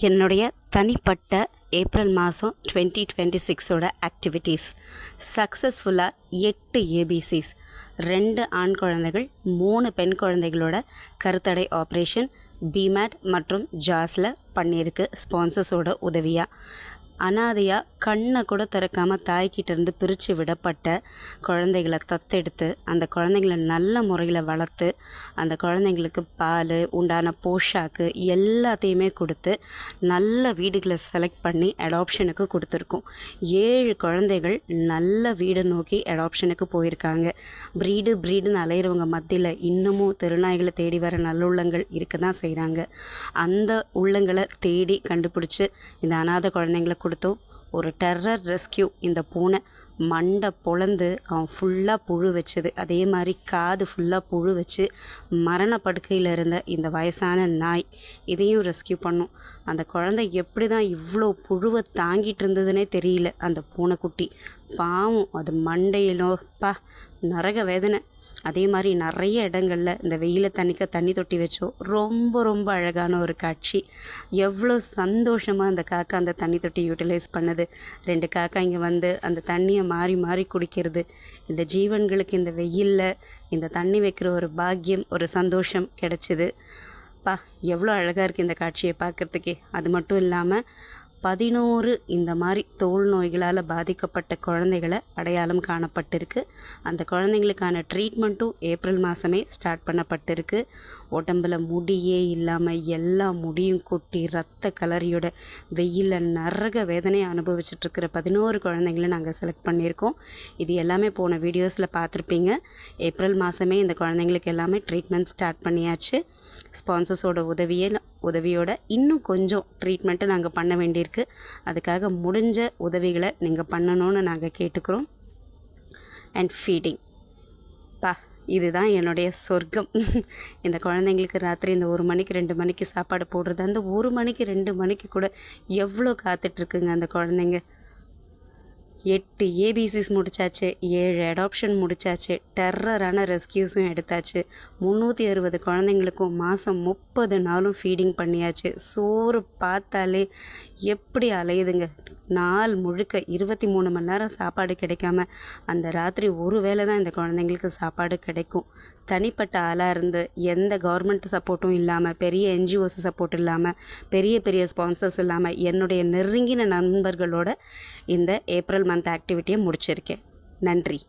என்னுடைய தனிப்பட்ட ஏப்ரல் மாதம் 2026ஓட ஆக்டிவிட்டீஸ் சக்ஸஸ்ஃபுல்லாக 8 ஏபிசிஸ், 2 ஆண் குழந்தைகள் 3 பெண் குழந்தைகளோட கருத்தடை ஆப்ரேஷன் பிமேட் மற்றும் ஜாஸில் பண்ணியிருக்கு. ஸ்பான்சர்ஸோட உதவியாக அனாதையாக கண்ணை கூட திறக்காமல் தாய்கிட்டேருந்து பிரித்து விடப்பட்ட குழந்தைகளை தத்தெடுத்து அந்த குழந்தைங்கள நல்ல முறையில் வளர்த்து அந்த குழந்தைங்களுக்கு பால் உண்டான போஷாக்கு எல்லாத்தையுமே கொடுத்து நல்ல வீடுகளை செலக்ட் பண்ணி அடாப்ஷனுக்கு கொடுத்துருக்கோம். 7 குழந்தைகள் நல்ல வீடை நோக்கி அடாப்ஷனுக்கு போயிருக்காங்க. ப்ரீடுன்னு அலையிறவங்க மத்தியில் இன்னமும் திருநாய்களை தேடி வர நல்லுள்ளங்கள் இருக்க தான் செய்கிறாங்க. அந்த உள்ளங்களை தேடி கண்டுபிடிச்சி இந்த அனாதை குழந்தைங்களை கொடுத்தோம். ஒரு டெரர் ரெஸ்கியூ. இந்த பூனை மண்டை பொளந்து அவன் ஃபுல்லாக புழு வச்சுது. அதே மாதிரி காது ஃபுல்லாக புழு வச்சு மரண படுக்கையில் இருந்த இந்த வயசான நாய், இதையும் ரெஸ்கியூ பண்ணோம். அந்த குழந்தை எப்படி தான் இவ்வளோ புழுவை தாங்கிட்டு இருந்ததுன்னே தெரியல. அந்த பூனைக்குட்டி பாவம், அது மண்டையிலோப்பா நரக வேதனை. அதே மாதிரி நிறைய இடங்களில் இந்த வெயிலை தண்ணிக்க தண்ணி தொட்டி வச்சோம். ரொம்ப அழகான ஒரு காட்சி. எவ்வளோ சந்தோஷமாக அந்த காக்கா அந்த தண்ணி தொட்டி யூட்டிலைஸ் பண்ணுது. 2 காக்கா இங்கே வந்து அந்த தண்ணியை மாறி குடிக்கிறது. இந்த ஜீவன்களுக்கு இந்த வெயிலில் இந்த தண்ணி வைக்கிற ஒரு பாக்கியம், ஒரு சந்தோஷம் கிடச்சிது. எவ்வளோ அழகாக இருக்குது இந்த காட்சியை பார்க்குறதுக்கே. அது மட்டும் இல்லாமல் 11 இந்த மாதிரி தோல் நோய்களால் பாதிக்கப்பட்ட குழந்தைகளை அடையாளம் காணப்பட்டிருக்கு. அந்த குழந்தைங்களுக்கான ட்ரீட்மெண்ட்டும் ஏப்ரல் மாதமே ஸ்டார்ட் பண்ணப்பட்டிருக்கு. உடம்பில் முடியே இல்லாமல் எல்லா முடியும் கொட்டி ரத்த கலரியோட வெயிலில் நரக வேதனையை அனுபவிச்சுட்ருக்கிற 11 குழந்தைங்களை நாங்கள் செலக்ட் பண்ணியிருக்கோம். இது எல்லாமே போன வீடியோஸில் பார்த்துருப்பீங்க. ஏப்ரல் மாதமே இந்த குழந்தைங்களுக்கு எல்லாமே ட்ரீட்மெண்ட் ஸ்டார்ட் பண்ணியாச்சு. ஸ்பான்சர்ஸோட உதவியோட இன்னும் கொஞ்சம் ட்ரீட்மெண்ட்டு நாங்கள் பண்ண வேண்டியிருக்கு. அதுக்காக முடிஞ்ச உதவிகளை நீங்கள் பண்ணணும்னு நாங்கள் கேட்டுக்கிறோம். அண்ட் ஃபீடிங் இதுதான் என்னுடைய சொர்க்கம். இந்த குழந்தைங்களுக்கு ராத்திரி இந்த 1 மணிக்கு 2 மணிக்கு சாப்பாடு போடுறது, அந்த 1 மணிக்கு 2 மணிக்கு கூட எவ்வளோ காத்துட்ருக்குங்க அந்த குழந்தைங்க. 8 ஏபிசிஸ் முடித்தாச்சு, 7 அடாப்ஷன் முடித்தாச்சு, டெரரான ரெஸ்கியூஸும் எடுத்தாச்சு. 360 குழந்தைங்களுக்கும் மாதம் 30 நாளும் ஃபீடிங் பண்ணியாச்சு. சோறு பார்த்தாலே எப்படி அலையுதுங்க. நாள் முழுக்க 23 மணி நேரம் சாப்பாடு கிடைக்காம அந்த ராத்திரி ஒரு வேளை தான் இந்த குழந்தைங்களுக்கு சாப்பாடு கிடைக்கும். தனிப்பட்ட ஆளாக இருந்து எந்த கவர்மெண்ட் சப்போர்ட்டும் இல்லாமல், பெரிய என்ஜிஓஸ் சப்போர்ட் இல்லாமல், பெரிய ஸ்பான்சர்ஸ் இல்லாமல் என்னுடைய நெருங்கின நண்பர்களோட இந்த ஏப்ரல் மந்த் ஆக்டிவிட்டியை முடிச்சிருக்கேன். நன்றி.